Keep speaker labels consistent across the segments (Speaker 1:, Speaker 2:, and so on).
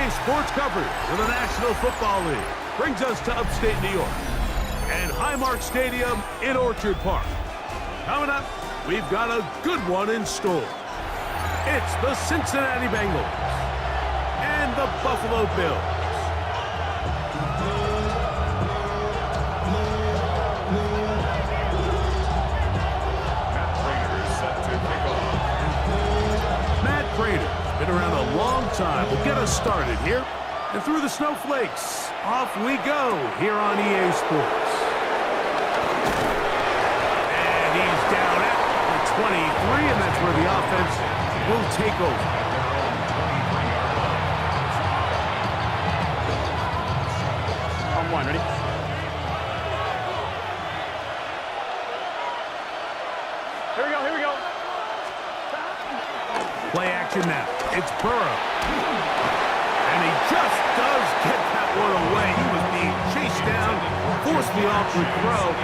Speaker 1: EA Sports coverage of the National Football League brings us to upstate New York and Highmark Stadium in Orchard Park. Coming up, we've got a good one in store. It's the Cincinnati Bengals and the Buffalo Bills. Matt Prater's been around a long time. We'll get us started here. And through the snowflakes, off we go here on EA Sports. And he's down at the 23, and that's where the offense will take over.
Speaker 2: On one, ready? Here we go, here we go.
Speaker 1: Play action now. It's Burrow. And he just does get that one away. He was being chased down, forced the awkward throw.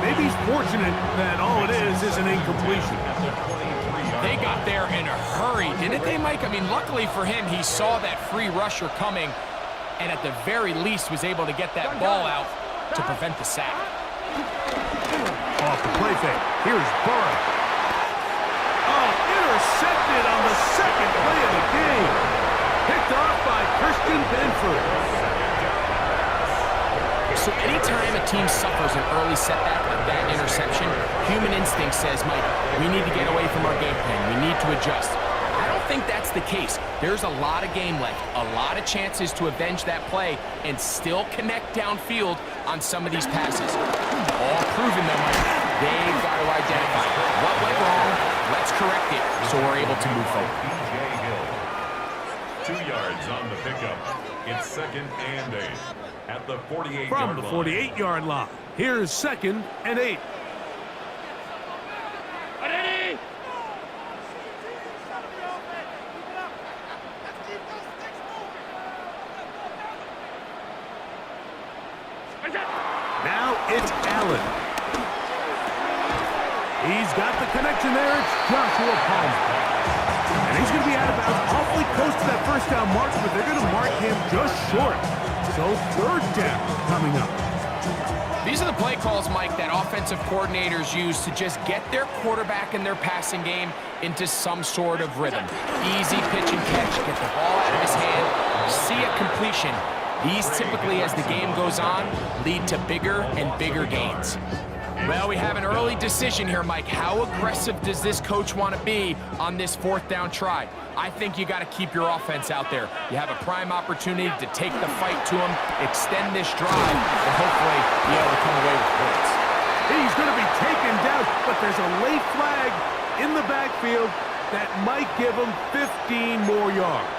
Speaker 1: Maybe he's fortunate that all it is an incompletion.
Speaker 3: They got there in a hurry, didn't they, Mike? I mean, luckily for him, he saw that free rusher coming and at the very least was able to get that ball out to prevent the sack.
Speaker 1: Off the play fake. Here's Burrow. Oh, intercepted on the second play of the game. Picked off by Christian Benford.
Speaker 3: So anytime a team suffers an early setback like that interception, human instinct says, Mike, we need to get away from our game plan. We need to adjust. I don't think that's the case. There's a lot of game left, a lot of chances to avenge that play and still connect downfield on some of these passes. All proven, though, Mike. They've got to identify what went wrong. Let's correct it so we're able to move forward.
Speaker 4: 2 yards on the pickup. It's 2nd and 8 at the 48-yard line.
Speaker 1: From the 48-yard line, here's 2nd and 8. Now it's Allen. He's got the connection there. It's Joshua Palmer. And he's going to be out of bounds awfully close to that first down mark, but they're going to mark him just short. So 3rd down coming up.
Speaker 3: These are the play calls, Mike, that offensive coordinators use to just get their quarterback and their passing game into some sort of rhythm. Easy pitch and catch, get the ball out of his hand, see a completion. These typically, as the game goes on, lead to bigger and bigger gains. Well, we have an early decision here, Mike. How aggressive does this coach want to be on this 4th down try? I think you got to keep your offense out there. You have a prime opportunity to take the fight to him, extend this drive, and hopefully be able to come away with points.
Speaker 1: He's going to be taken down, but there's a late flag in the backfield that might give him 15 more yards.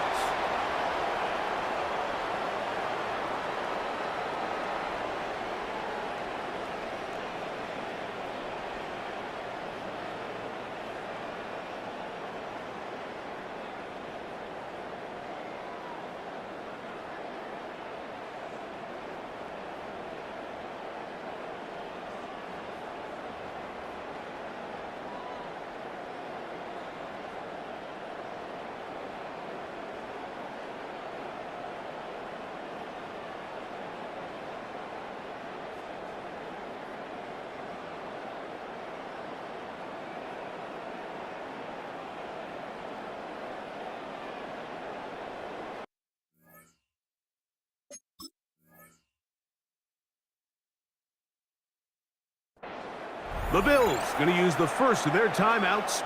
Speaker 1: The Bills going to use the first of their timeouts.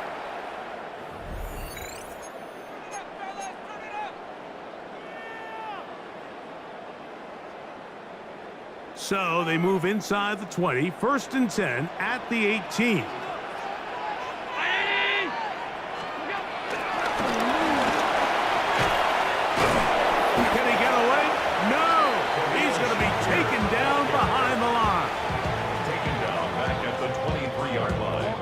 Speaker 1: So they move inside the 20, 1st and 10 at the 18. Can he get away? No! He's going to be taken down behind the line.
Speaker 4: Taken down back at the 23-yard line.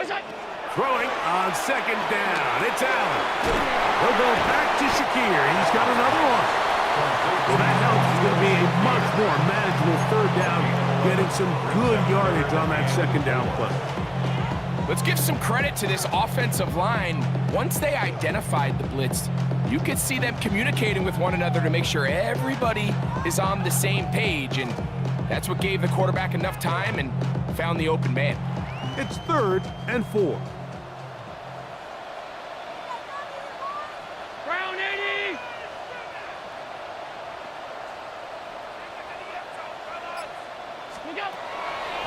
Speaker 1: Throwing on second down. It's Allen. He'll go back to Shakir. He's got another one. Well, that helps. It's going to be a much more manageable third down, getting some good yardage on that second down play.
Speaker 3: Let's give some credit to this offensive line. Once they identified the blitz, you could see them communicating with one another to make sure everybody is on the same page, and that's what gave the quarterback enough time and found the open man.
Speaker 1: It's 3rd and 4.
Speaker 2: Brown 80!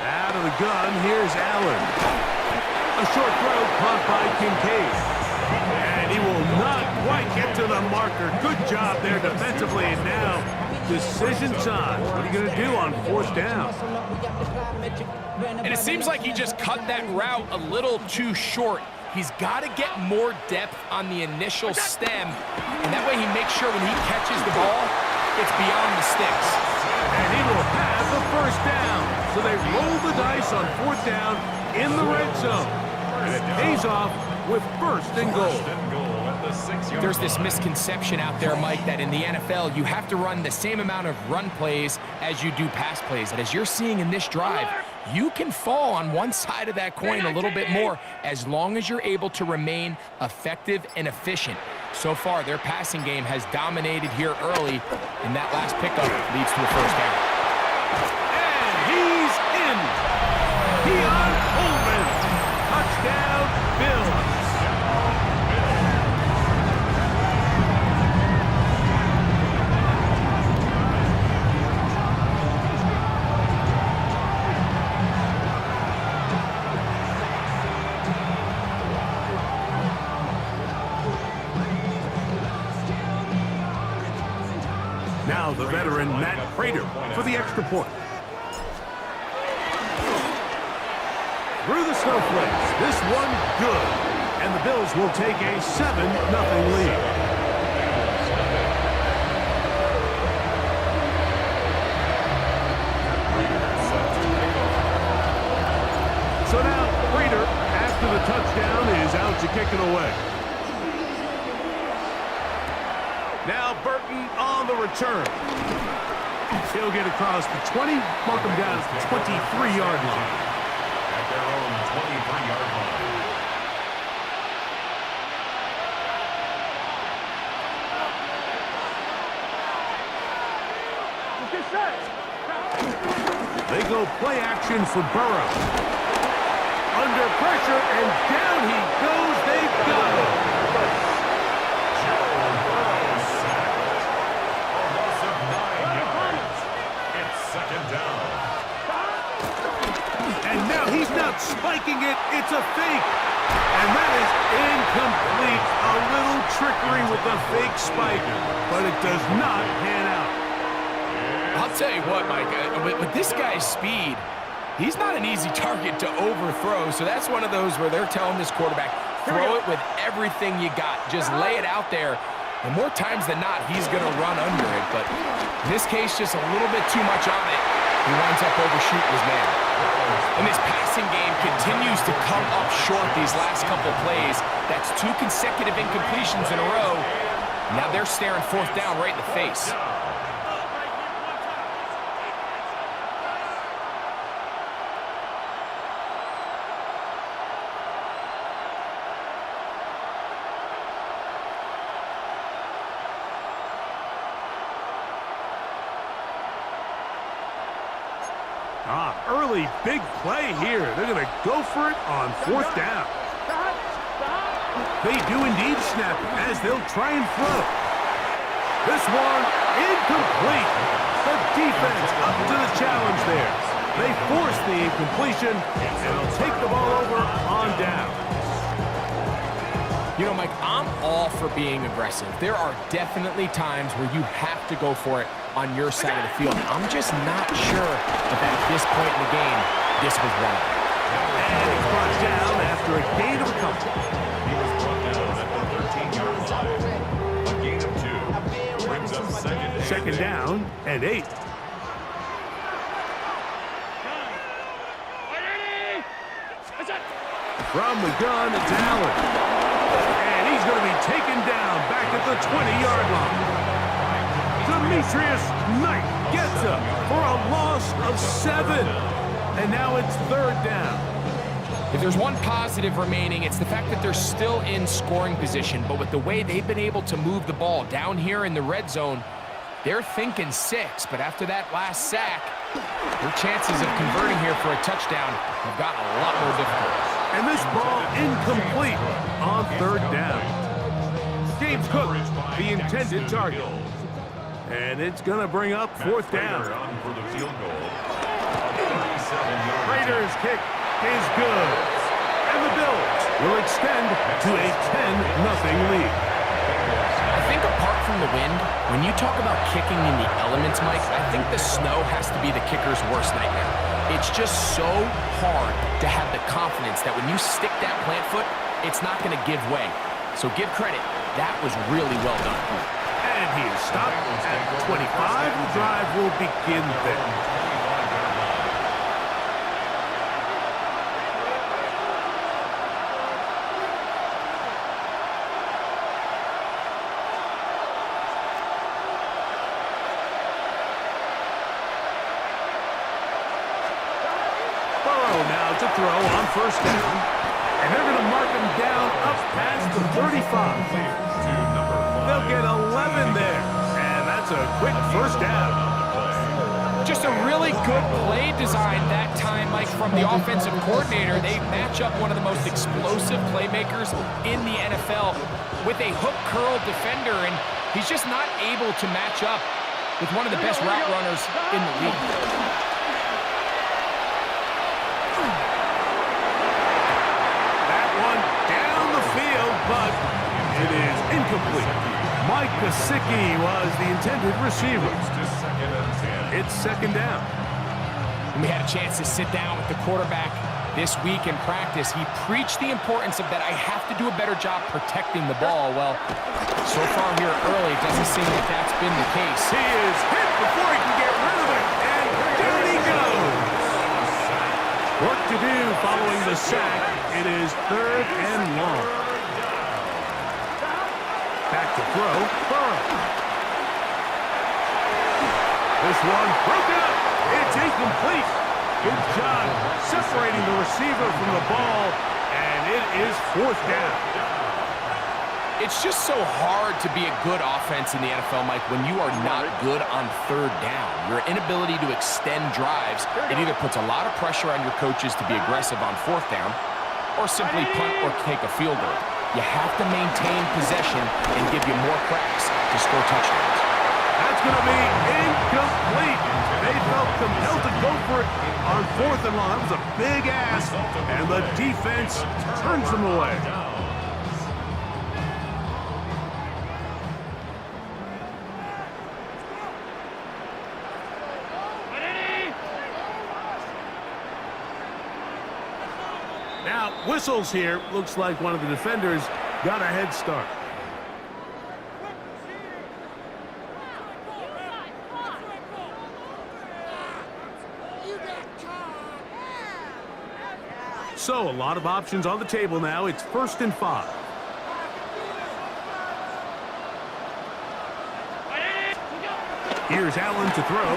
Speaker 1: Out of the gun, here's Allen. A short throw caught by Kincaid. And he will not quite get to the marker. Good job there defensively. And now, decision time. What are you going to do on 4th down?
Speaker 3: And it seems like he just cut that route a little too short. He's got to get more depth on the initial stem. And that way he makes sure when he catches the ball, it's beyond the sticks.
Speaker 1: And he will have the 1st down. So they roll the dice on 4th down in the red zone. And it pays off with 1st and goal.
Speaker 3: There's this misconception out there, Mike, that in the NFL, you have to run the same amount of run plays as you do pass plays. And as you're seeing in this drive, you can fall on one side of that coin a little bit more as long as you're able to remain effective and efficient. So far, their passing game has dominated here early, and that last pickup leads to a 1st down.
Speaker 1: And he's in. Keon Coleman. Touchdown, Bills. Now the veteran Matt Prater for the extra point. Through the snowflakes, this one good. And the Bills will take a 7-0 lead. So now Prater, after the touchdown, is out to kick it away. Now Burton on the return. He'll get across the 20, mark him down at the 23-yard line.
Speaker 4: At their own 23-yard line.
Speaker 1: They go play action for Burrow. Under pressure, and down he goes. They've got it. He's not spiking it, it's a fake. And that is incomplete. A little trickery with the fake spike, but it does not pan out.
Speaker 3: I'll tell you what, Mike, with this guy's speed, he's not an easy target to overthrow. So that's one of those where they're telling this quarterback, throw it with everything you got. Just lay it out there. And more times than not, he's going to run under it. But in this case, just a little bit too much on it. He winds up overshooting his man. And this passing game continues to come up short these last couple plays. That's 2 consecutive incompletions in a row. Now they're staring 4th down right in the face.
Speaker 1: Early big play here. They're going to go for it on 4th down. They do indeed snap as they'll try and throw. This one incomplete. The defense up to the challenge there. They force the incompletion, and they'll take the ball over on down.
Speaker 3: You know, Mike, I'm all for being aggressive. There are definitely times where you have to go for it on your side of the field. I'm just not sure if at this point in the game, this was wrong.
Speaker 1: And he's brought down after a gain of a couple.
Speaker 4: He was brought down at the 13-yard line. A gain of 2 brings up
Speaker 1: second down and 8. from the gun, it's Allen. And he's going to be taken down back at the 20-yard line. Demetrius Knight gets up for a loss of 7. And now it's 3rd down.
Speaker 3: If there's one positive remaining, it's the fact that they're still in scoring position. But with the way they've been able to move the ball down here in the red zone, they're thinking 6. But after that last sack, their chances of converting here for a touchdown have gotten a lot more difficult.
Speaker 1: And this ball incomplete on 3rd down. James Cook, the intended target. And it's going to bring up 4th down. Raiders kick is good. And the Bills will extend to a 10-0 lead.
Speaker 3: I think apart from the wind, when you talk about kicking in the elements, Mike, I think the snow has to be the kicker's worst nightmare. It's just so hard to have the confidence that when you stick that plant foot, it's not going to give way. So give credit. That was really well done.
Speaker 1: And he is stopped at 25. The drive will begin there. Now to throw on 1st down, and they're going to mark him down up past the 35. They'll get 11 there, and that's a quick 1st down.
Speaker 3: Just a really good play design that time, Mike, from the offensive coordinator. They match up one of the most explosive playmakers in the NFL with a hook curl defender, and he's just not able to match up with one of the best route runners in the league.
Speaker 1: But it is incomplete. Mike Gesicki was the intended receiver. It's 2nd down.
Speaker 3: We had a chance to sit down with the quarterback this week in practice. He preached the importance of that I have to do a better job protecting the ball. Well, so far here early, it doesn't seem that that's been the case.
Speaker 1: He is hit before he can get rid of it, and down he goes. Work to do following the sack. It is 3rd and long. Back to throw, Burrow. This one broken up. It's incomplete. Good job separating the receiver from the ball, and it is 4th down.
Speaker 3: It's just so hard to be a good offense in the NFL, Mike, when you are not good on 3rd down. Your inability to extend drives, it either puts a lot of pressure on your coaches to be aggressive on 4th down or simply punt or take a field goal. You have to maintain possession and give you more cracks to score touchdowns.
Speaker 1: That's going to be incomplete. They felt compelled to go for it on 4th and long. That was a big ask, and the defense turns them away. Now, whistles here. Looks like one of the defenders got a head start. So, a lot of options on the table now. It's 1st and 5. Here's Allen to throw.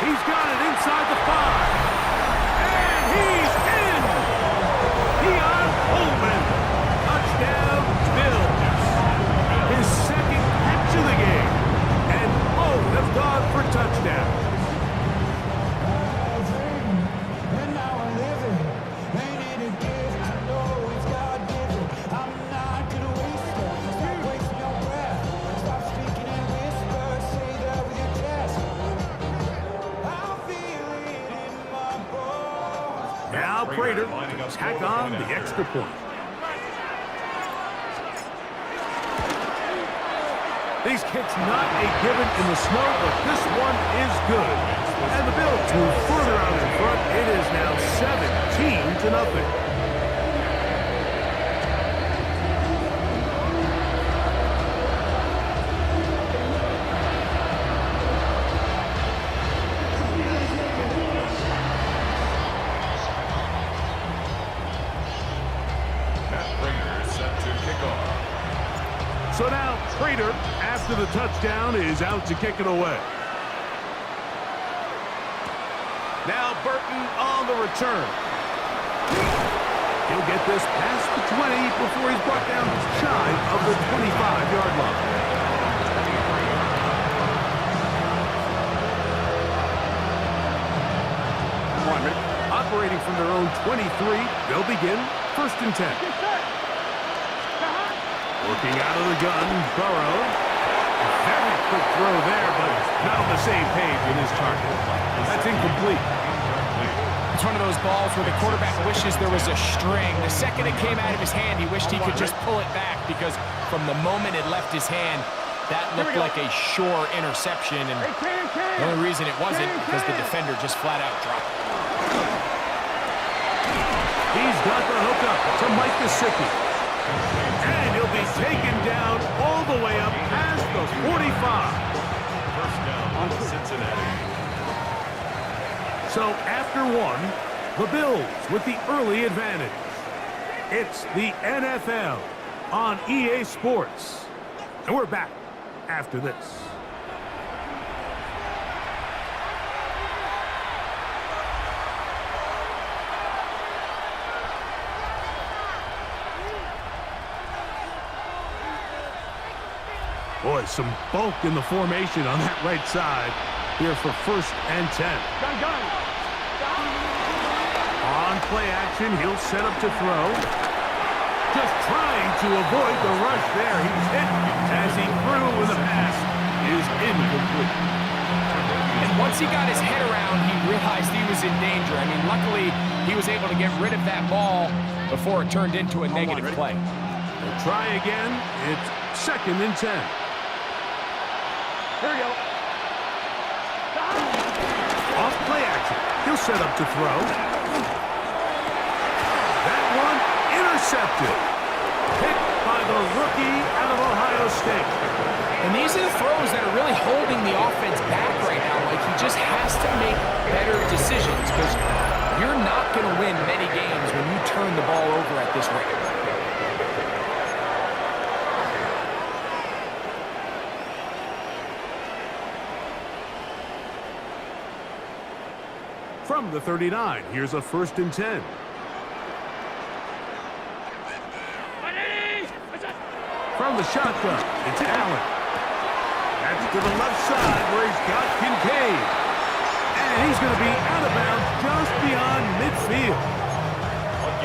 Speaker 1: He's got it inside the 5. He's in! Keon Coleman. Touchdown, Bills. His 2nd catch of the game. And both have gone for touchdowns. Now Prater tack on the extra point. These kicks not a given in the snow, but this one is good. And the Bills move further out in front. It is now 17-0. So now Prater, after the touchdown, is out to kick it away. Now Burton on the return. He'll get this past the 20 before he's brought down shy of the 25-yard line. Operating from their own 23, they'll begin 1st and 10. Working out of the gun, Burrow. Very quick throw there, but not on the same page with his target. That's incomplete.
Speaker 3: It's one of those balls where the quarterback wishes there was a string. The second it came out of his hand, he wished he could just pull it back because from the moment it left his hand, that looked like a sure interception. And the only reason it wasn't because the defender just flat out dropped it.
Speaker 1: He's got the hookup to Mike Gesicki. And he'll be taken down all the way up past the 45.
Speaker 4: First down, Cincinnati.
Speaker 1: So after one, the Bills with the early advantage. It's the NFL on EA Sports. And we're back after this. Boy, some bulk in the formation on that right side here for 1st and 10. On play action, he'll set up to throw. Just trying to avoid the rush there. He's hit as he threw with the pass is incomplete.
Speaker 3: And once he got his head around, he realized he was in danger. I mean, luckily, he was able to get rid of that ball before it turned into a negative play.
Speaker 1: We'll try again. It's 2nd and 10.
Speaker 2: Here we go.
Speaker 1: Off play action. He'll set up to throw. That one intercepted. Picked by the rookie out of Ohio State.
Speaker 3: And these are the throws that are really holding the offense back right now. Like, he just has to make better decisions because you're not going to win many games when you turn the ball over at this rate.
Speaker 1: From the 39, here's a 1st and 10. From the shotgun, it's Allen. That's to the left side where he's got Kincaid. And he's going to be out of bounds just beyond midfield.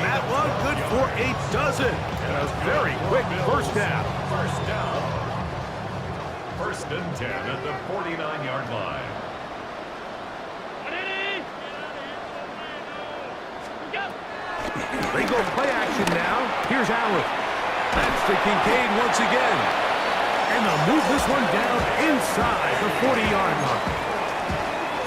Speaker 1: That one good for a dozen. And a very quick first down.
Speaker 4: First down. 1st and 10 at the 49-yard line.
Speaker 1: They go play action now. Here's Allen. That's to Kincaid once again. And they'll move this one down inside the 40-yard line.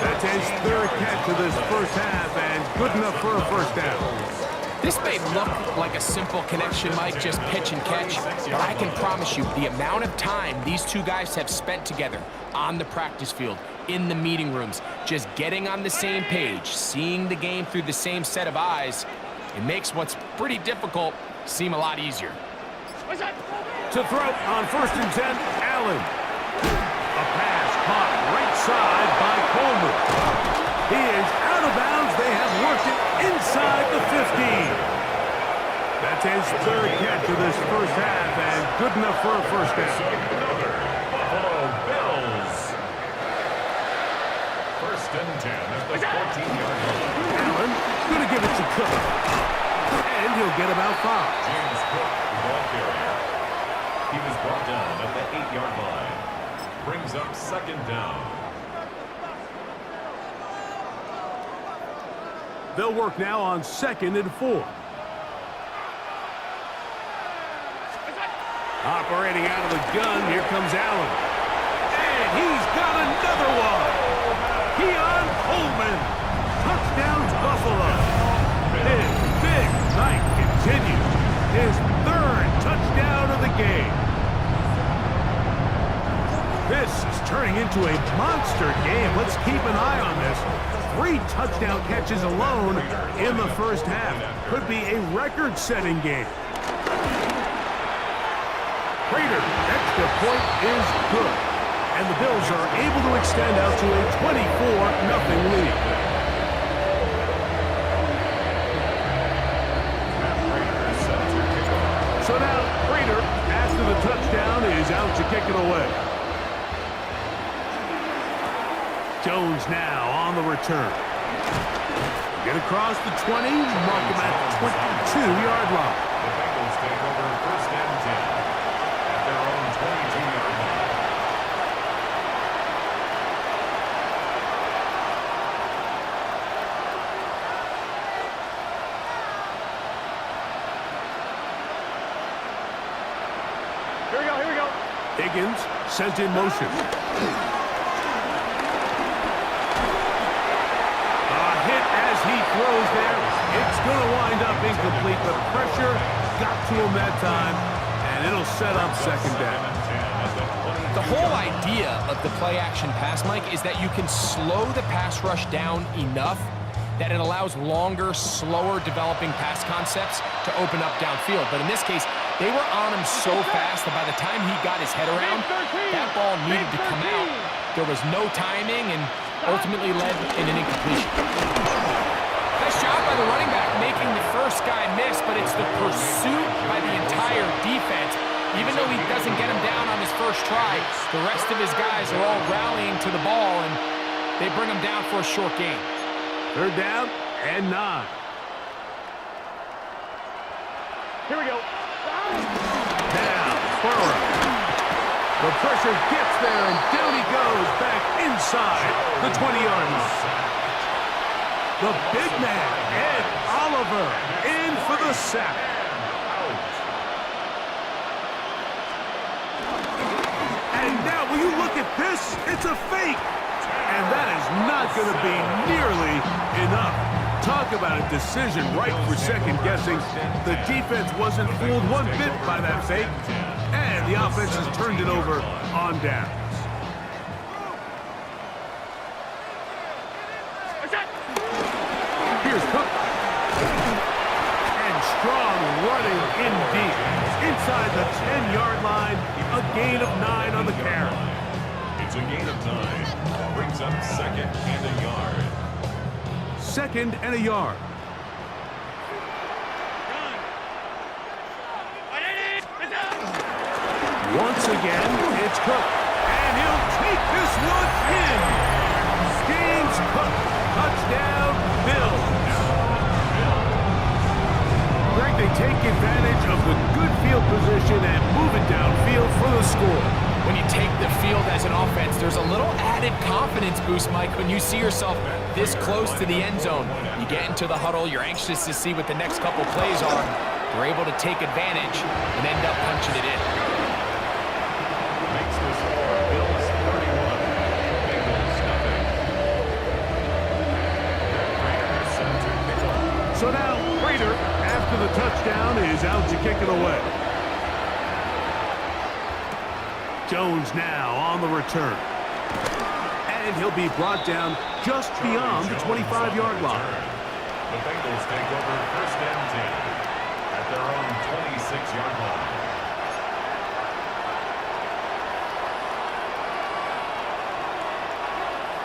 Speaker 1: That's his 3rd catch of this first half and good enough for a first down.
Speaker 3: This may look like a simple connection, Mike, just pitch and catch, but I can promise you the amount of time these two guys have spent together on the practice field, in the meeting rooms, just getting on the same page, seeing the game through the same set of eyes, it makes what's pretty difficult seem a lot easier.
Speaker 1: To throw on 1st and 10, Allen. A pass caught right side by Coleman. He is out of bounds. They have worked it inside the 15. That's his 3rd catch of this first half and good enough for a first down.
Speaker 4: Another Buffalo Bills. 1st and 10 at the 14-yard line.
Speaker 1: Allen going to give it to Cook. And he'll get about 5.
Speaker 4: James Cook, the ball carrier. He was brought down at the 8-yard line. Brings up 2nd down.
Speaker 1: They'll work now on 2nd and 4. Operating out of the gun, here comes Allen. And he's got another one. Keon Coleman. Touchdown Buffalo. His big night continues. His 3rd touchdown of the game. This is turning into a monster game. Let's keep an eye on this. 3 touchdown catches alone in the first half. Could be a record-setting game. Prater, extra point is good. And the Bills are able to extend out to a 24-0 lead. So now, Prater, after the touchdown, is out to kick it away. Jones now on the return. Get across the 20, mark him at the 22-yard line.
Speaker 4: The Bengals take over first and 10 at their own 22-yard line.
Speaker 2: Here we go, here we go.
Speaker 1: Higgins sent in motion. He throws there. It's going to wind up incomplete. The pressure got to him that time, and it'll set up second down.
Speaker 3: The whole idea of the play-action pass, Mike, is that you can slow the pass rush down enough that it allows longer, slower developing pass concepts to open up downfield. But in this case, they were on him so fast that by the time he got his head around, that ball needed to come out. There was no timing and ultimately led in an incompletion. Nice job by the running back making the first guy miss, but it's the pursuit by the entire defense. Even though he doesn't get him down on his first try, the rest of his guys are all rallying to the ball, and they bring him down for a short gain.
Speaker 1: Third down and 9.
Speaker 2: Here we go.
Speaker 1: Now, Burrow. The pressure gets there, and down he goes back inside the 20-yard line. The big man, Ed Oliver, in for the sack. And now, will you look at this? It's a fake. And that is not going to be nearly enough. Talk about a decision right for second guessing. The defense wasn't fooled one bit by that fake. And the offense has turned it over on downs. Here's Cook. And strong running indeed. Inside the 10-yard line, a gain of 9 on the carry.
Speaker 4: It's a gain of 9. Brings up second and a yard.
Speaker 1: Second and a yard. Once again, it's Cook. And he'll take this one in. James Cook. Touchdown, Bills. Greg, they take advantage of the good field position and move it downfield for the score.
Speaker 3: When you take the field as an offense, there's a little added confidence boost, Mike, when you see yourself this close to the end zone. You get into the huddle, you're anxious to see what the next couple plays are. They're able to take advantage and end up punching it in.
Speaker 4: Makes the score Bills 31, Bengals nothing.
Speaker 1: So now, Prater, after the touchdown, is out to kick it away. Jones now on the return. And he'll be brought down just beyond the 25-yard line.
Speaker 4: The Bengals take over first and 10 at their own 26-yard line.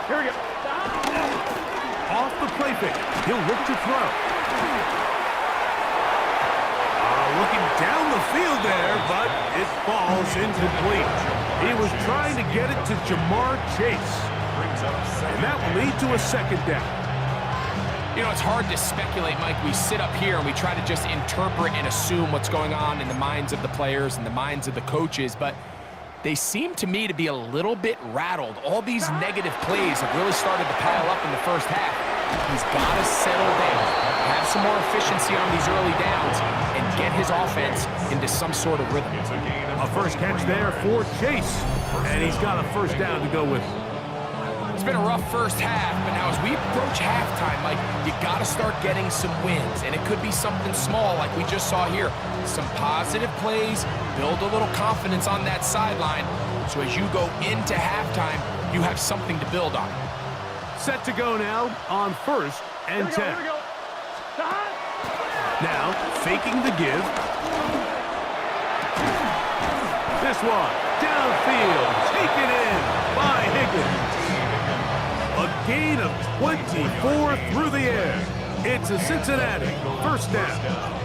Speaker 2: Here we go.
Speaker 1: Off the play fake. He'll look to throw. Looking down the field there, but it falls incomplete. He was trying to get it to Jamar Chase. And that will lead to a second down.
Speaker 3: You know, it's hard to speculate, Mike. We sit up here and we try to just interpret and assume what's going on in the minds of the players and the minds of the coaches, but they seem to me to be a little bit rattled. All these negative plays have really started to pile up in the first half. He's got to settle down, have some more efficiency on these early downs, and get his offense into some sort of rhythm.
Speaker 1: A first catch there for Chase, and he's got a first down to go with.
Speaker 3: It's been a rough first half, but now as we approach halftime, Mike, you got to start getting some wins, and it could be something small like we just saw here. Some positive plays, build a little confidence on that sideline, so as you go into halftime, you have something to build on.
Speaker 1: Set to go now on first and 10.
Speaker 2: Here we go.
Speaker 1: Now, faking the give. this one. Downfield, taken in by Higgins. A gain of 24 through the air. It's a Cincinnati first down.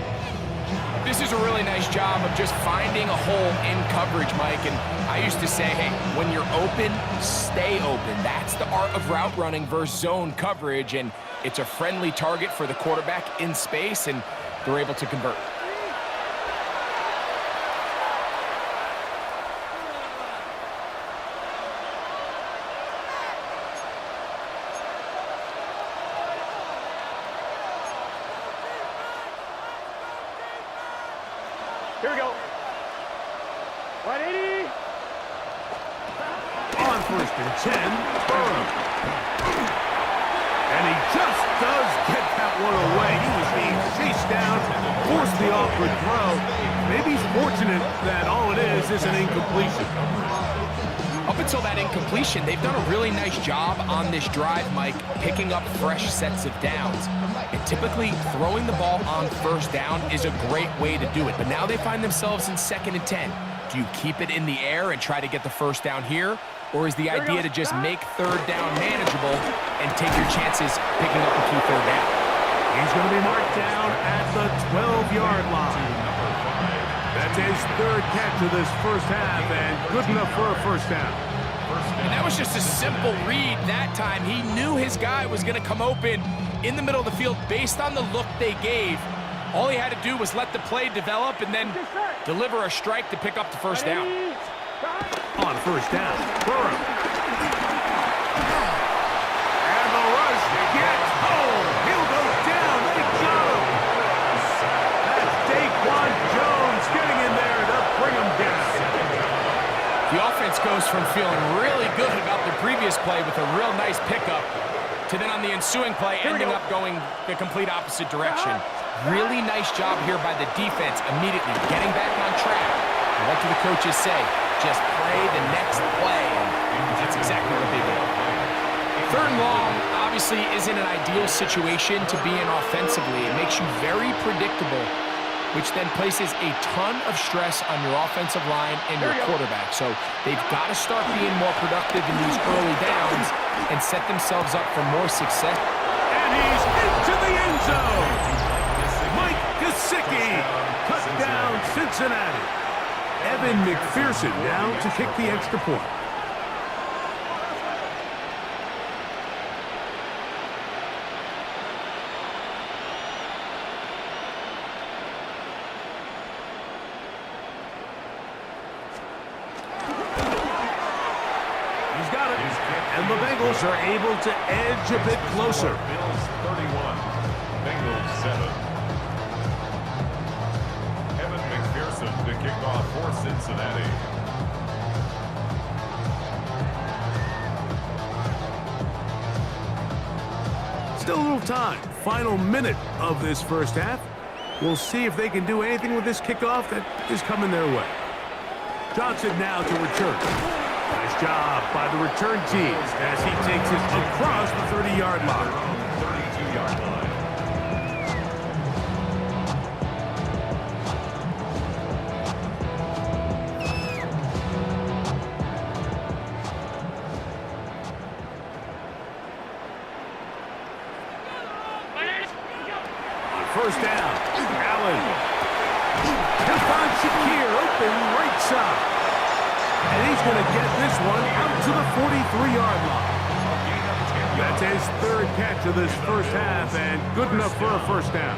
Speaker 3: This is a really nice job of just finding a hole in coverage, Mike. And I used to say, hey, when you're open, stay open. That's the art of route running versus zone coverage. And it's a friendly target for the quarterback in space, and they're able to convert.
Speaker 2: Here we go. 180.
Speaker 1: On first and 10, Burrow. And he just does get that one away. He was being chased down, forced the awkward throw. Maybe he's fortunate that all it is an incompletion.
Speaker 3: Up until that incompletion, they've done a really nice job on this drive, Mike, picking up fresh sets of downs. And typically, throwing the ball on first down is a great way to do it. But now they find themselves in 2nd and 10. Do you keep it in the air and try to get the first down here? Or is the idea to just make third down manageable and take your chances picking up a key third down?
Speaker 1: He's going to be marked down at the 12-yard line. That's his third catch of this first half, and good enough for a first down.
Speaker 3: And that was just a simple read that time. He knew his guy was going to come open in the middle of the field based on the look they gave. All he had to do was let the play develop and then deliver a strike to pick up the first down.
Speaker 1: On first down, Burrow. And the rush gets home. He'll go down. They got him. That's Daquan Jones getting in there to bring him down.
Speaker 3: The offense goes from feeling really good about the previous play with a real nice pickup to then on the ensuing play ending up going the complete opposite direction. Really nice job here by the defense immediately getting back on track. And what do the coaches say? Just play the next play, and that's exactly what they did. Third and long obviously isn't an ideal situation to be in offensively. It makes you very predictable, which then places a ton of stress on your offensive line and your quarterback. So they've got to start being more productive in these early downs and set themselves up for more success.
Speaker 1: And he's into the end zone. Mike Gesicki cut down Cincinnati. Evan McPherson now to kick the extra point. He's got it. And the Bengals are able to edge a bit closer.
Speaker 4: Bills 31, Bengals 7. Evan McPherson to kick off for Cincinnati.
Speaker 1: Still a little time. Final minute of this first half. We'll see if they can do anything with this kickoff that is coming their way. Johnson now to return. Nice job by the return team as he takes it across the 30-yard line.
Speaker 4: 32-yard line.
Speaker 1: First down, Allen. He'll find Shakir open right side. And he's going to get this one out to the 43-yard line. That's his third catch of this first half, and good enough for a first down.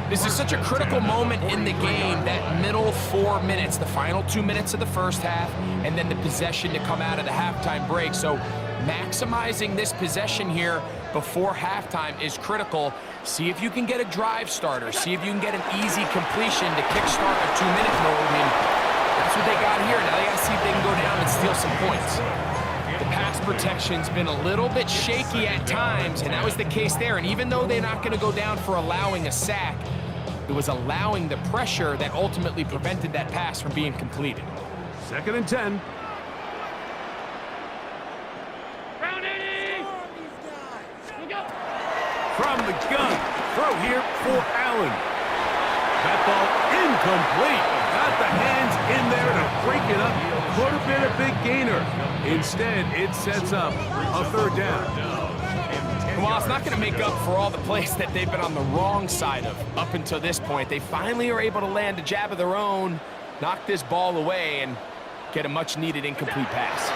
Speaker 3: This is such a critical moment in the game, that middle 4 minutes, the final 2 minutes of the first half, and then the possession to come out of the halftime break. So maximizing this possession here before halftime is critical. See if you can get a drive starter. See if you can get an easy completion to kickstart a 2-minute mode. And that's what they got here. Now they got to see if they can go down and steal some points. The pass protection's been a little bit shaky at times, and that was the case there. And even though they're not going to go down for allowing a sack, it was allowing the pressure that ultimately prevented that pass from being completed.
Speaker 1: 2nd and 10. From the gun, throw here for Allen. That ball incomplete. got the hands in there to break it up. Could have been a big gainer. Instead, it sets up a third down.
Speaker 3: Well, it's not going to make up for all the plays that they've been on the wrong side of up until this point. They finally are able to land a jab of their own, knock this ball away, and get a much-needed incomplete pass.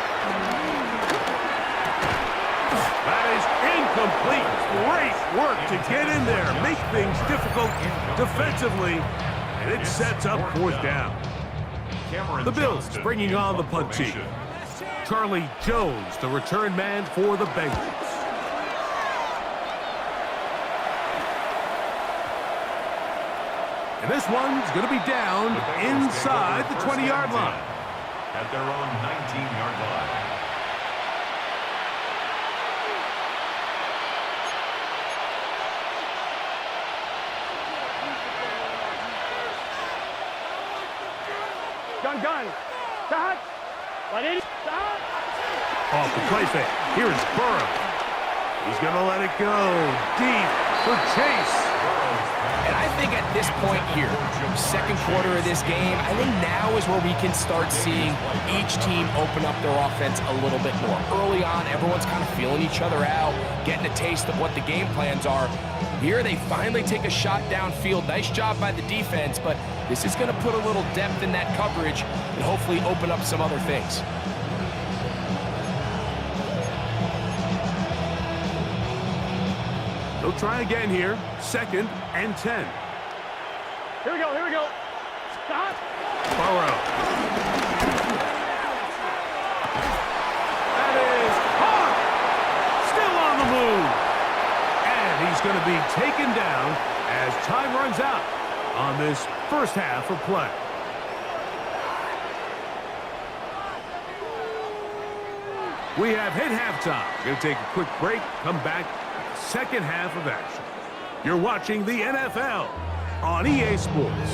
Speaker 1: That is incomplete. Great work to get in there, make things difficult defensively, and it sets up fourth down. The Bills bringing on the punt team. Charlie Jones, the return man for the Bengals. And this one's going to be down inside the 20-yard line.
Speaker 4: At their own 19-yard line.
Speaker 2: Gun. Stop. Let it stop.
Speaker 1: Off the play fake. Here's Burrow. He's going to let it go deep for Chase.
Speaker 3: And I think at this point here, second quarter of this game, I think now is where we can start seeing each team open up their offense a little bit more. Early on, everyone's kind of feeling each other out, getting a taste of what the game plans are. Here, they finally take a shot downfield. Nice job by the defense, but this is going to put a little depth in that coverage and hopefully open up some other things.
Speaker 1: They'll try again here. 2nd and 10.
Speaker 2: Here we go. Stop.
Speaker 1: Burrow. That is caught. Still on the move. And he's going to be taken down as time runs out on this first half of play. We have hit halftime. Going to take a quick break. Come back. Second half of action. You're watching the NFL on EA Sports.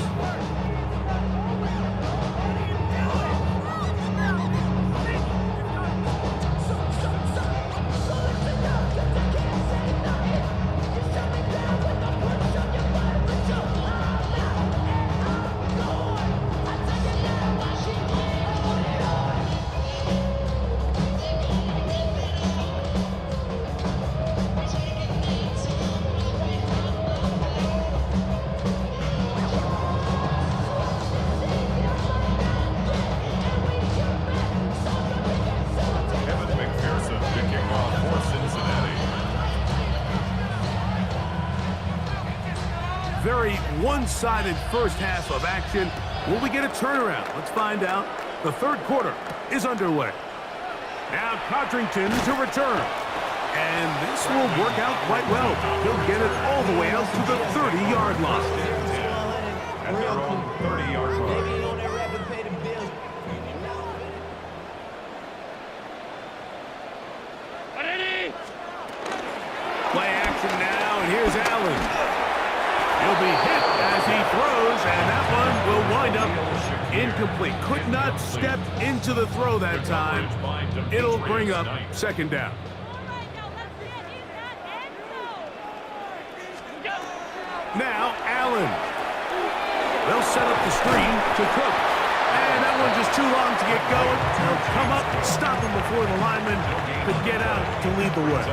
Speaker 1: Very one-sided first half of action. Will we get a turnaround? Let's find out. The third quarter is underway. Now Codrington to return. And this will work out quite well. He'll get it all the way out to the 30-yard line.
Speaker 4: At their own 30-yard line.
Speaker 1: Play action now, and here's Allen. He'll be hit as he throws, and that one will wind up incomplete. Could not step into the throw that time. It'll bring up second down. Now, Allen. They'll set up the screen to Cook. And that one just too long to get going. They'll come up and stop him before the lineman could get out to lead the way.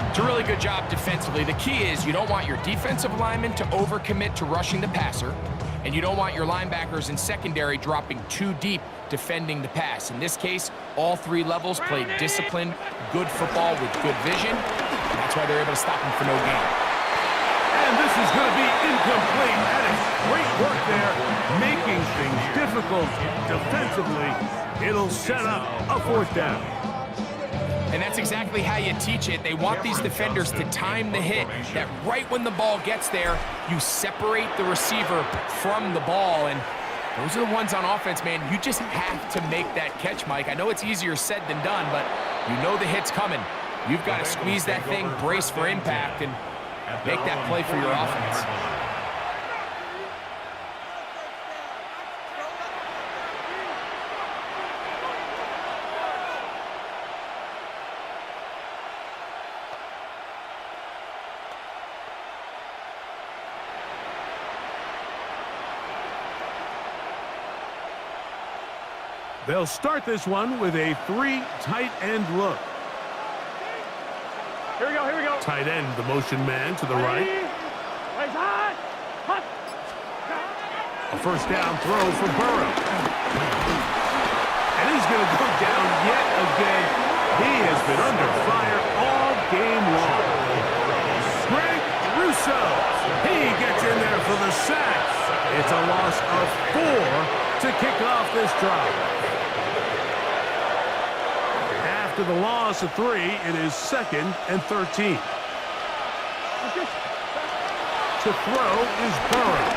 Speaker 3: It's a really good job defensively. The key is you don't want your defensive linemen to overcommit to rushing the passer, and you don't want your linebackers in secondary dropping too deep defending the pass. In this case, all three levels played disciplined, good football with good vision, and that's why they're able to stop him for no gain.
Speaker 1: And this is going to be incomplete. That is great work there, making things difficult defensively. It'll set up a fourth down.
Speaker 3: And that's exactly how you teach it. They want these defenders to time the hit, that right when the ball gets there, you separate the receiver from the ball. And those are the ones on offense, man. You just have to make that catch, Mike. I know it's easier said than done, but you know the hit's coming. You've got to squeeze that thing, brace for impact, and make that play for your offense.
Speaker 1: They'll start this one with a 3 tight end look.
Speaker 2: Here we go, here we go.
Speaker 1: Tight end, the motion man to the right.
Speaker 2: Right side. Hut.
Speaker 1: A first down throw for Burrow. And he's going to go down yet again. He has been under fire all game long. Greg Russo. He gets in there for the sack. It's a loss of 4 to kick off this drive. After the loss of 3, it is 2nd and 13. To throw is Burrow.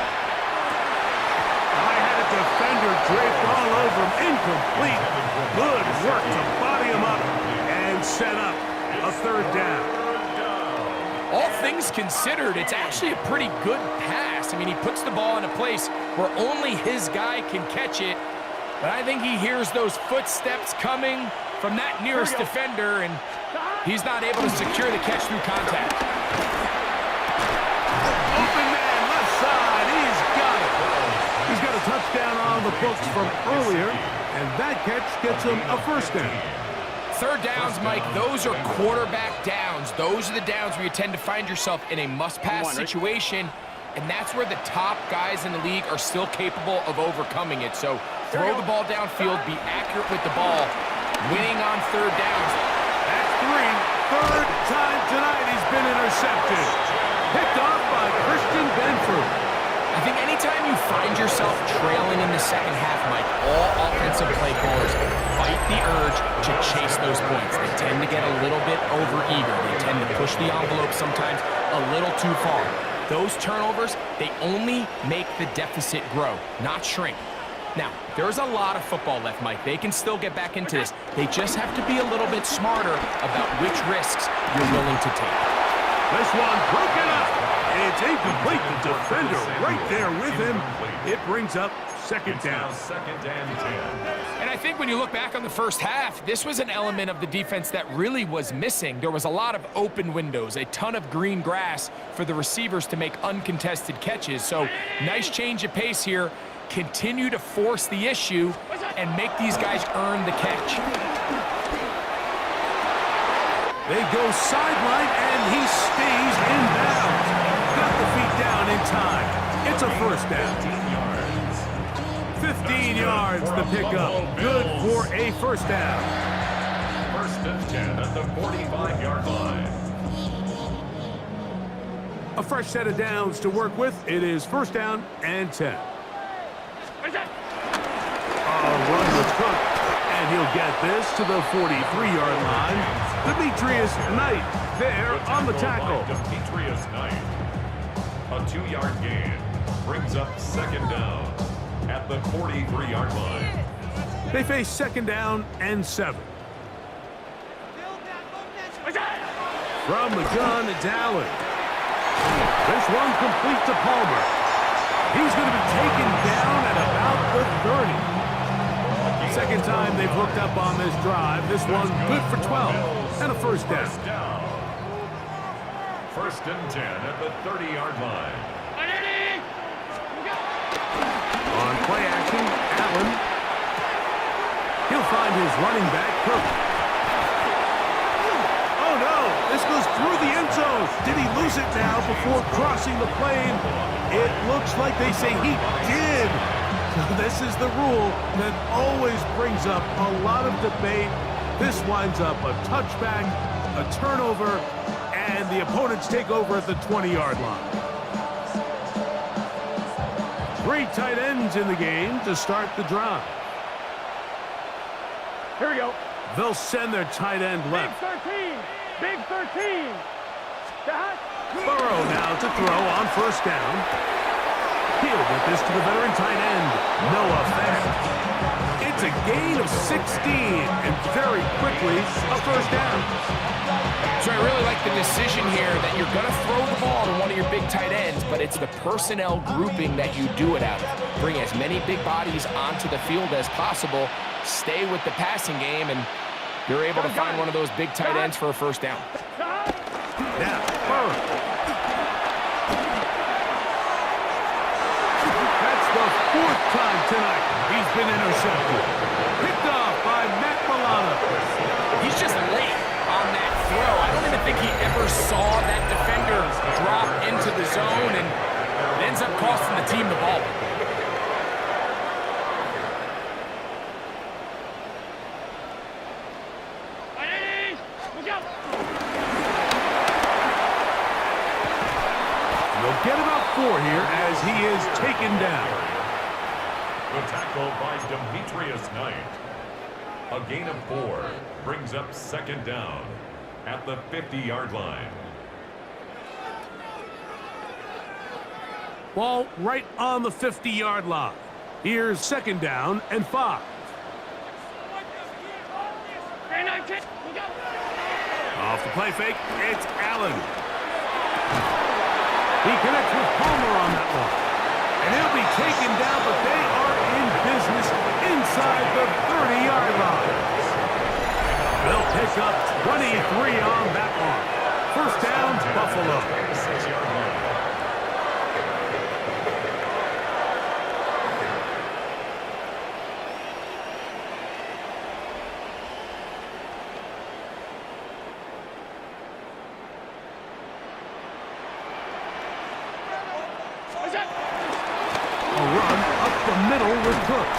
Speaker 1: I had a defender draped all over him. Incomplete. Good work to body him up and set up a 3rd down.
Speaker 3: All things considered, it's actually a pretty good pass. I mean, he puts the ball in a place where only his guy can catch it. But I think he hears those footsteps coming from that nearest defender, and he's not able to secure the catch through contact.
Speaker 1: Open man, left side. He's got it. He's got a touchdown on the books from earlier, and that catch gets him a 1st down.
Speaker 3: 3rd downs, Mike, those are quarterback downs. Those are the downs where you tend to find yourself in a must-pass situation, and that's where the top guys in the league are still capable of overcoming it. So throw the ball downfield, be accurate with the ball, winning on 3rd downs.
Speaker 1: That's 3. 3rd time tonight he's been intercepted. Picked off by Christian Benford.
Speaker 3: I think anytime you find yourself trailing in the second half, Mike, all offensive play callers fight the urge to chase those points. They tend to get a little bit over-eager. They tend to push the envelope sometimes a little too far. Those turnovers, they only make the deficit grow, not shrink. Now, there's a lot of football left, Mike. They can still get back into this. They just have to be a little bit smarter about which risks you're willing to take.
Speaker 1: This one broken up. It's incomplete. The defender right there with him. It brings up 2nd down.
Speaker 4: 2nd and 10.
Speaker 3: And I think when you look back on the first half, this was an element of the defense that really was missing. There was a lot of open windows, a ton of green grass for the receivers to make uncontested catches. So nice change of pace here. Continue to force the issue and make these guys earn the catch.
Speaker 1: They go sideline, and he stays in bounds. Got the feet down in time. It's a 1st down. 15 yards the pickup. Good for a 1st down.
Speaker 4: 1st and 10 at the 45-yard line.
Speaker 1: A fresh set of downs to work with. It is 1st down and 10. Run was cooked, and he'll get this to the 43-yard line. Demetrius Knight there on the tackle.
Speaker 4: Demetrius Knight. A 2-yard gain brings up 2nd down at the 43-yard line.
Speaker 1: They face 2nd down and 7. From the gun, it's Allen. This one complete to Palmer. He's going to be taken down at about the 30. 2nd time they've hooked up on this drive. This one good for 12 and a 1st down.
Speaker 4: 1st and 10 at the 30-yard line.
Speaker 1: On play action, Allen. He'll find his running back, Cook. Oh no, this goes through the end zone. Did he lose it now before crossing the plane? It looks like they say he did. So this is the rule that always brings up a lot of debate. This winds up a touchback, a turnover, and the opponents take over at the 20-yard line. 3 tight ends in the game to start the drive.
Speaker 2: Here we go.
Speaker 1: They'll send their tight end left.
Speaker 2: Big 13. Dot.
Speaker 1: Burrow now to throw on 1st down. He'll get this to the veteran tight end, Noah Fant. It's a gain of 16, and very quickly, a 1st down.
Speaker 3: So I really like the decision here that you're going to throw the ball to one of your big tight ends, but it's the personnel grouping that you do it out of. Bring as many big bodies onto the field as possible, stay with the passing game, and you're able to find one of those big tight ends for a 1st down.
Speaker 1: Now, Burrow. That's the fourth time tonight he's been intercepted. Picked off by Matt Milano.
Speaker 3: He's just late on that throw. I don't even think he ever saw that defender drop into the zone, and it ends up costing the team the ball.
Speaker 1: They'll get about 4 here as he is taken down.
Speaker 4: The tackle by Demetrius Knight. A gain of 4 brings up second down at the 50-yard line.
Speaker 1: Ball right on the 50-yard line. Here's second down and 5. Off the play fake, it's Allen. He connects with Palmer on that one. And he'll be taken down, but they are in business inside the 30-yard line. They'll pick up 23 on that one. First down, Buffalo.
Speaker 4: 6-yard line.
Speaker 1: A run up the middle with Cook.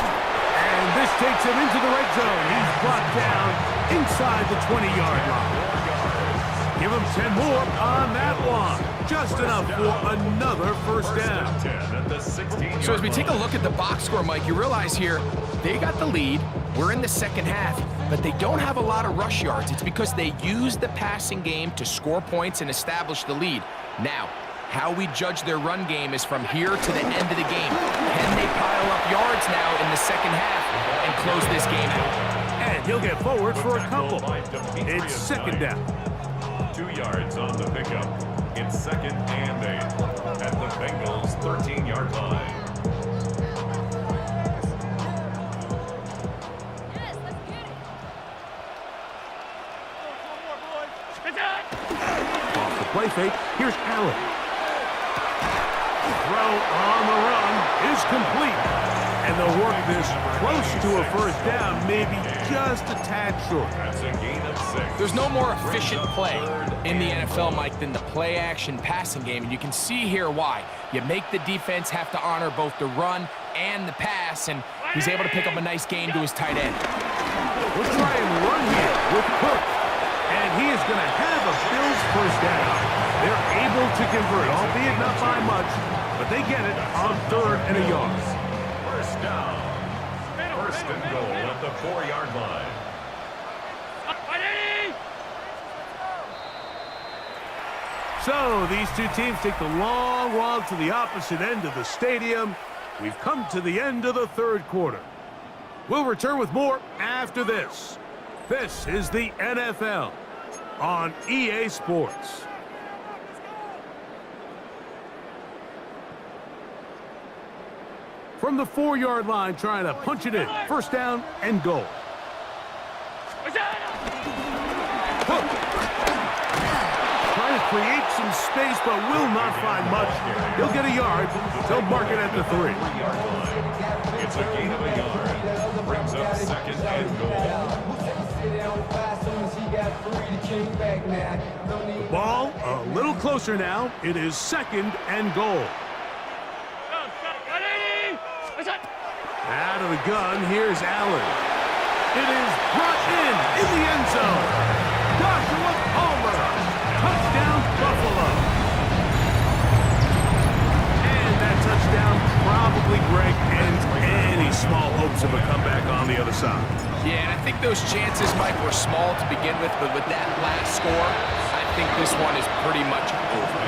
Speaker 1: And this takes him into the red zone. He's brought down inside the 20-yard line. Give him 10 more on that one. Just enough for another first down.
Speaker 4: 10 at the 16-yard
Speaker 3: So as we take a
Speaker 4: line.
Speaker 3: look at the box score, Mike, you realize here they got the lead. We're in the second half, but they don't have a lot of rush yards. It's because they use the passing game to score points and establish the lead. Now, how we judge their run game is from here to the end of the game. Can they pile up yards now in the second half and close this game out?
Speaker 1: And he'll get forward for a
Speaker 4: Tackle
Speaker 1: couple.
Speaker 4: by Demetrius
Speaker 1: It's second
Speaker 4: Knight.
Speaker 1: down.
Speaker 4: 2 yards on the pickup. It's second and 8 at the Bengals' 13-yard line.
Speaker 1: Off the play fake, here's Allen. Throw on the run is complete. And they'll work this close to a first down, maybe just a tad short.
Speaker 4: That's a gain of 6.
Speaker 3: There's no more efficient play in the NFL, Mike, than the play-action passing game, and you can see here why. You make the defense have to honor both the run and the pass, and he's able to pick up a nice gain to his tight end.
Speaker 1: We'll try and run here with Cook. And he is going to have a Bills first down. They're able to convert, albeit not by much, but they get it on 3rd and a yard.
Speaker 4: First down. First and goal at the 4-yard line.
Speaker 1: So these two teams take the long walk to the opposite end of the stadium. We've come to the end of the 3rd quarter. We'll return with more after this. This is the NFL on EA Sports. From the 4-yard line, trying to punch it in. First down and goal. Hook. Trying to create some space, but will not find much. He'll get a yard. They'll mark it at the 3.
Speaker 4: 3-yard line. It's a gain of a yard. Brings up second and goal.
Speaker 1: Ball a little closer now. It is second and goal. Out of the gun, here's Allen. It is brought in the end zone. Joshua Palmer. Touchdown, Buffalo. And that touchdown probably, Greg, ends any small hopes of a comeback on the other side.
Speaker 3: Yeah, and I think those chances, Mike, were small to begin with, but with that last score, I think this one is pretty much over.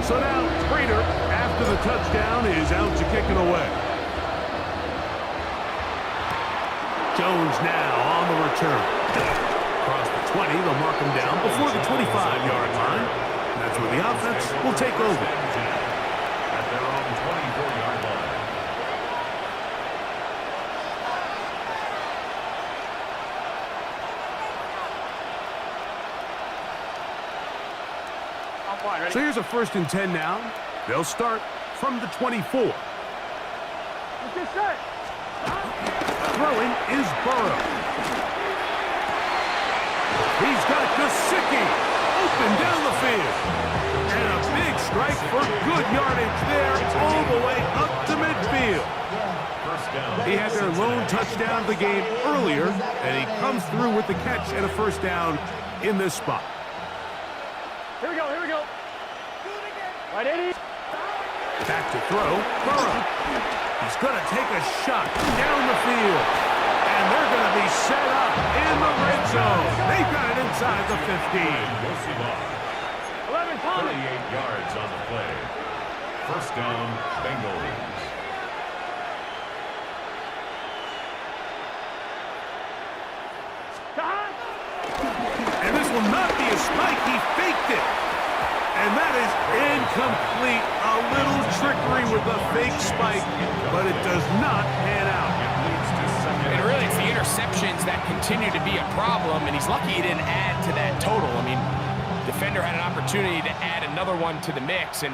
Speaker 1: So now, Prater, after the touchdown, is out to kick it away. Jones now on the return. Across the 20, they'll mark him down before the 25-yard line. And that's where the offense will take over.
Speaker 4: At their own 24-yard line.
Speaker 2: Fine, ready?
Speaker 1: So here's a 1st and 10 now. They'll start from the 24.
Speaker 2: Let's get set.
Speaker 1: Throwing is Burrow. He's got Gesicki open down the field. And a big strike for good yardage there all the way up to midfield. He had their lone touchdown of the game earlier, and he comes through with the catch and a 1st down in this spot.
Speaker 2: Here we go, here we go. Right, Eddie.
Speaker 1: Back to throw, Burrow. He's going to take a shot down the field. And they're going to be set up in the red zone. They've got it inside the 15.
Speaker 2: 11, Tommy.
Speaker 4: 38 yards on the play. 1st down, Bengals.
Speaker 1: And this will not be a spike. He faked it. And that is incomplete. A little trickery with a fake spike, but it does not pan out.
Speaker 3: And really, it's the interceptions that continue to be a problem, and he's lucky he didn't add to that total. I mean, defender had an opportunity to add another one to the mix, and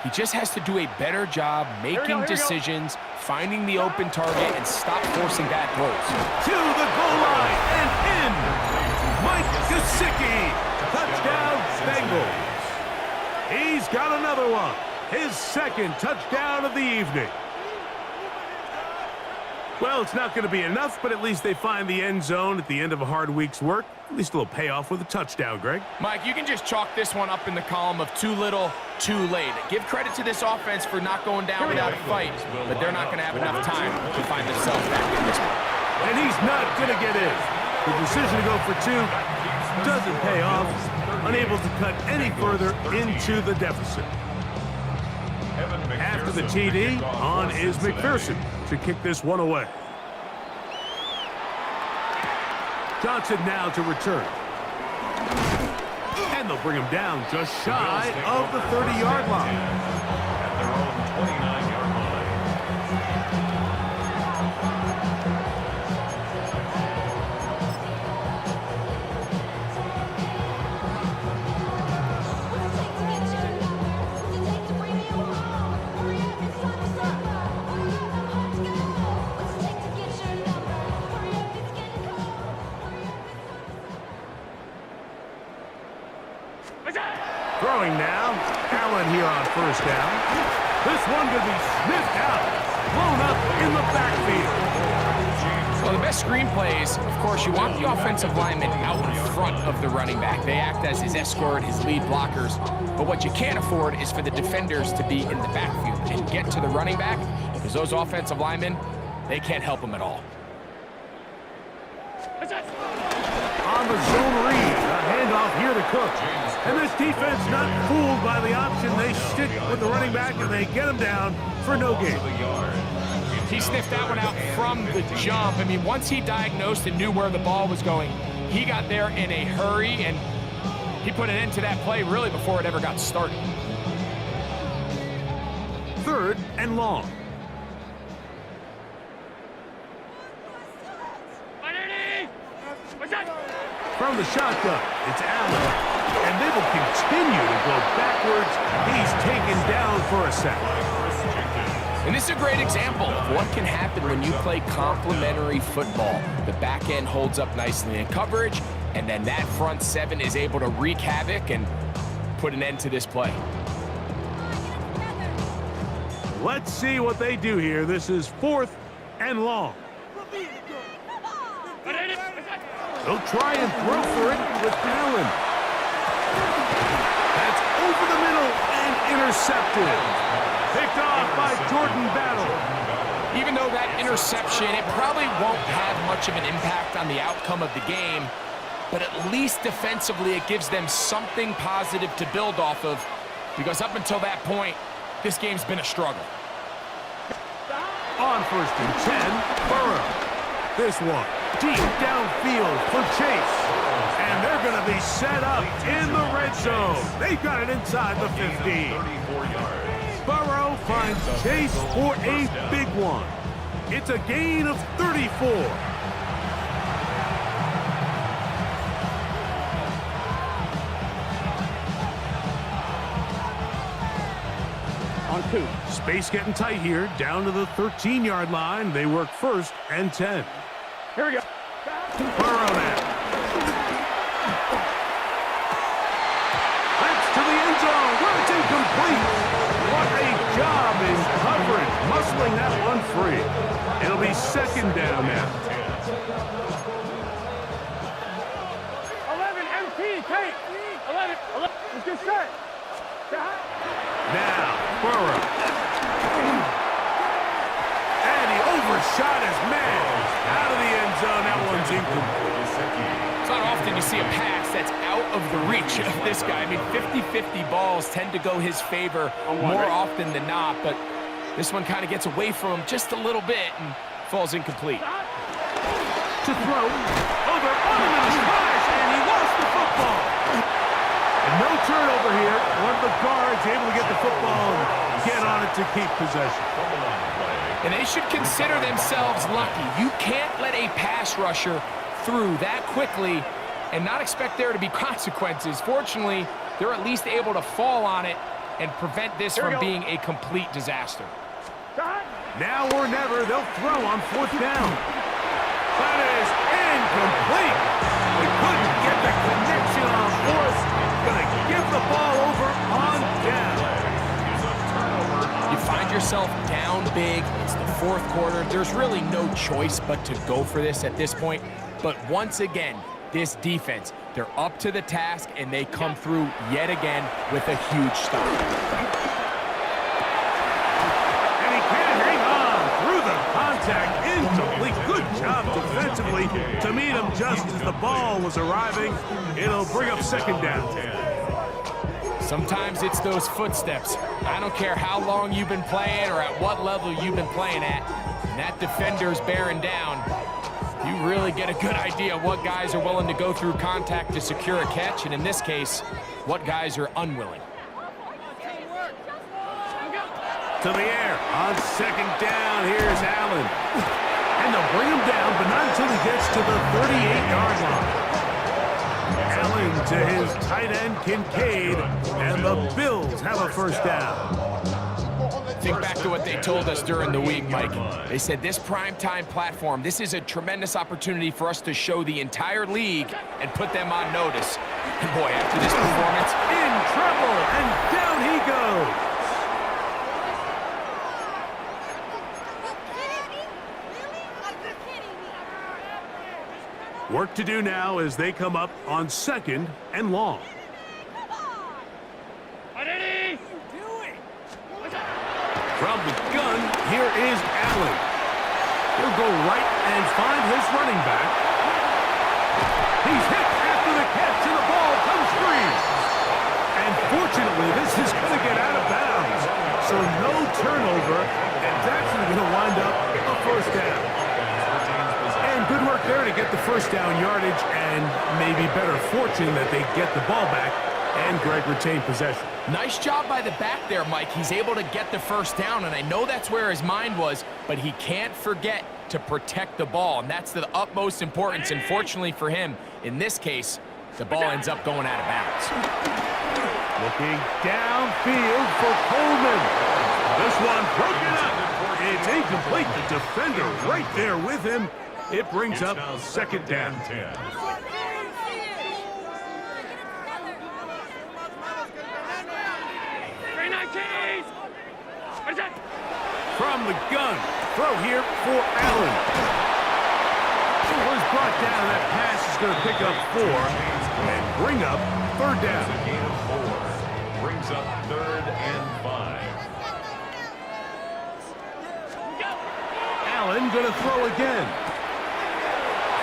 Speaker 3: he just has to do a better job making decisions, finding the open target, and stop forcing bad throws.
Speaker 1: To the goal line and in. Mike Gesicki. Touchdown, Bengals. He's got another one. His 2nd touchdown of the evening. Well, it's not going to be enough, but at least they find the end zone at the end of a hard week's work. At least a little payoff with a touchdown, Greg.
Speaker 3: Mike, you can just chalk this one up in the column of too little, too late. Give credit to this offense for not going down without a fight, but they're not going to have enough time to find themselves back in this one.
Speaker 1: And he's not going to get in. The decision to go for 2 doesn't pay off. Unable to cut any further into the deficit. After the TD, on is McPherson to kick this one away. Johnson now to return. And they'll bring him down just shy of the 30-yard line.
Speaker 4: At their own 29-yard line.
Speaker 1: Throwing now, Allen here on 1st down. This one could be sniffed out, blown up in the backfield.
Speaker 3: Well, the best screen plays, of course, you want the offensive lineman out in front of the running back. They act as his escort, his lead blockers. But what you can't afford is for the defenders to be in the backfield and get to the running back, because those offensive linemen, they can't help him at all.
Speaker 1: On the zone read, a handoff here to Cook. And this defense not fooled by the option. They stick with the running back and they get him down for no gain.
Speaker 3: He sniffed that one out from the jump. I mean, once he diagnosed and knew where the ball was going, he got there in a hurry, and he put an end to that play really before it ever got started.
Speaker 1: 3rd and long. From the shotgun, it's Allen. And they will continue to go backwards. He's taken down for a sack.
Speaker 3: And this is a great example of what can happen when you play complementary football. The back end holds up nicely in coverage, and then that front 7 is able to wreak havoc and put an end to this play.
Speaker 1: Let's see what they do here. This is 4th and long. They'll try and throw for it with Allen. That's over the middle and intercepted. Picked off by Jordan Battle.
Speaker 3: Even though that interception, it probably won't have much of an impact on the outcome of the game, but at least defensively it gives them something positive to build off of, because up until that point, this game's been a struggle.
Speaker 1: On 1st and 10, Burrow. This one deep downfield for Chase. And they're going to be set up in the red zone. They've got it inside the 15. Burrow finds Chase for a big one. It's a gain of 34.
Speaker 2: 2.
Speaker 1: Space getting tight here, down to the 13-yard line. They work 1st and 10.
Speaker 2: Here we go.
Speaker 1: Burrow now. That's to the end zone. Where it's incomplete. What a job in coverage, muscling that one free. It'll be 2nd down now.
Speaker 2: 11, MT, Kate. 11. Let's get set.
Speaker 1: Now, Burrow. And he overshot his man. Out of the end zone, that one's incomplete.
Speaker 3: It's not often you see a pass that's out of the reach of this guy. I mean, 50-50 balls tend to go his favor more often than not, but this one kind of gets away from him just a little bit and falls incomplete.
Speaker 1: To throw. Over in his crash, and he lost the football. And no turnover here. One of the guards able to get the football and get on it to keep possession.
Speaker 3: And they should consider themselves lucky. You can't let a pass rusher through that quickly and not expect there to be consequences. Fortunately, they're at least able to fall on it and prevent this from being a complete disaster.
Speaker 1: Now or never, they'll throw on 4th down. That is incomplete. They couldn't get the connection on 4th. Gonna give the ball over on down.
Speaker 3: You find yourself down big. It's the 4th quarter. There's really no choice but to go for this at this point. But once again, this defense, they're up to the task, and they come through yet again with a huge stop.
Speaker 1: And he can't hang on through the contact. Incomplete. Good job defensively to meet him just as the ball was arriving. It'll bring up 2nd down.
Speaker 3: Sometimes it's those footsteps. I don't care how long you've been playing or at what level you've been playing at. And that defender's bearing down. You really get a good idea what guys are willing to go through contact to secure a catch, and in this case, what guys are unwilling.
Speaker 1: To the air on 2nd down. Here's Allen. And they'll bring him down, but not until he gets to the 38-yard line. Allen to his tight end, Kincaid, and the Bills have a 1st down.
Speaker 3: Think back to what they told us during the week, Mike. They said this primetime platform, this is a tremendous opportunity for us to show the entire league and put them on notice. And boy, after this performance,
Speaker 1: In trouble, and down he goes. Work to do now as they come up on 2nd and long. From the gun, here is Allen. He'll go right and find his running back. He's hit after the catch, and the ball comes free. And fortunately, this is going to get out of bounds. So no turnover, and it's actually going to wind up a 1st down. And good work there to get the 1st down yardage, and maybe better fortune that they get the ball back and Greg retained possession.
Speaker 3: nice job by the back there, Mike. He's able to get the 1st down, and I know that's where his mind was, but he can't forget to protect the ball, and that's the utmost importance. And fortunately for him, in this case, the ball ends up going out of bounds.
Speaker 1: Looking downfield for Coleman. This one broken up. It's incomplete. The defender right there with him. It brings up 2nd down. From the gun, throw here for Allen. Was brought down. That pass is going to pick up 4 and bring up 3rd down.
Speaker 4: Gain of 4 brings up 3rd and 5.
Speaker 1: Allen going to throw again.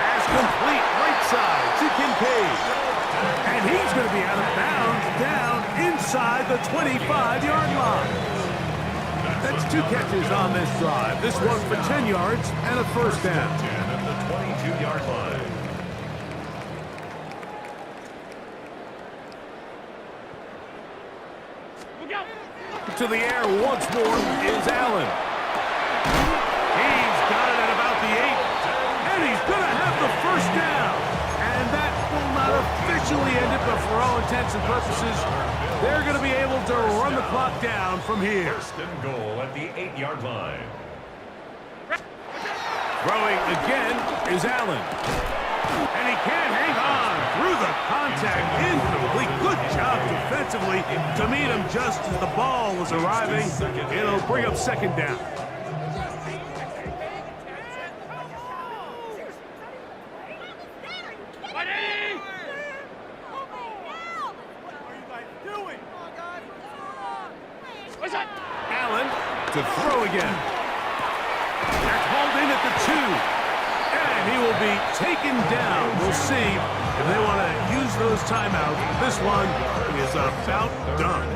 Speaker 1: Pass complete, right side to Kincaid. And he's going to be out of bounds, down inside the 25-yard line. That's 2 catches on this drive. This one for 10 yards and a 1st down.
Speaker 4: At the 22-yard line.
Speaker 1: To the air once more is Allen. He's got it at about the 8. And he's going to have the 1st down. And that will not officially officially ended, but for all intents and purposes, they're going to be able to run the clock down from here.
Speaker 4: First and goal at the 8-yard line.
Speaker 1: Throwing again is Allen. And he can't hang on through the contact. Incomplete. Good job defensively to meet him just as the ball was arriving. It'll bring up second down. Allen to throw again. They're called in at the 2. And he will be taken down. We'll see if they want to use those timeouts. This one is about done.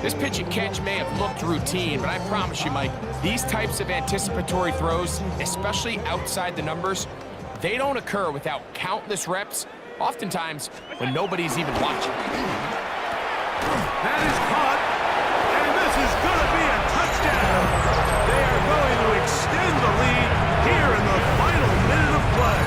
Speaker 3: This pitch and catch may have looked routine, but I promise you, Mike, these types of anticipatory throws, especially outside the numbers, they don't occur without countless reps, oftentimes when nobody's even watching.
Speaker 1: That is caught, and this is going to be a touchdown. They are going to extend the lead here in the final minute of play.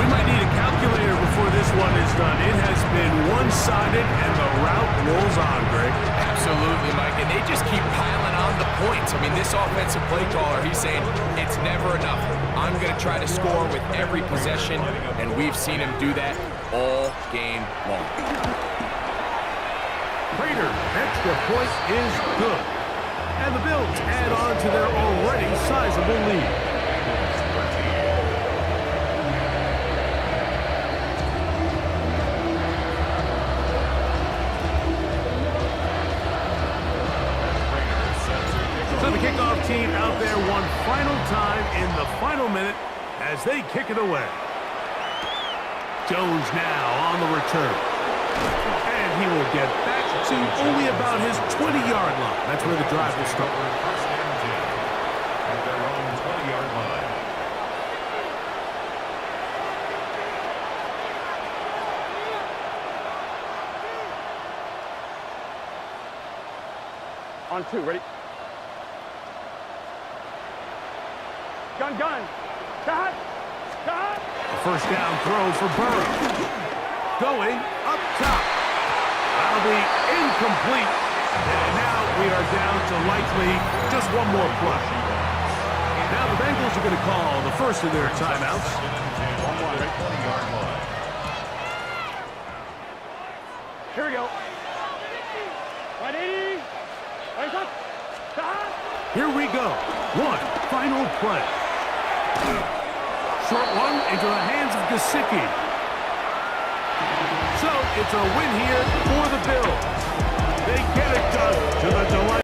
Speaker 1: We might need a calculator before this one is done. It has been one-sided, and the route rolls on, Greg.
Speaker 3: Absolutely, Mike, and they just keep piling on the points. I mean, this offensive play caller, he's saying it's never enough. I'm going to try to score with every possession, and we've seen him do that all game long.
Speaker 1: Prater, extra point is good. And the Bills add on to their already sizable lead. So the kickoff team out there one final time in the final minute as they kick it away. Jones now on the return. And he will get back to only about his 20-yard line. That's where the drive will start.
Speaker 4: First and 10 at their own 20-yard line.
Speaker 2: On 2, ready? Gun, gun. Cut. Cut.
Speaker 1: A first down throw for Burrow. Going up top. That'll be incomplete. And now we are down to likely just one more play. Now the Bengals are going to call the first of their timeouts.
Speaker 2: Here we go. 180. Right up. Cut.
Speaker 1: Here we go. One final play. Short one into the hands of Gesicki. So it's a win here for the Bills. They get it done to the delight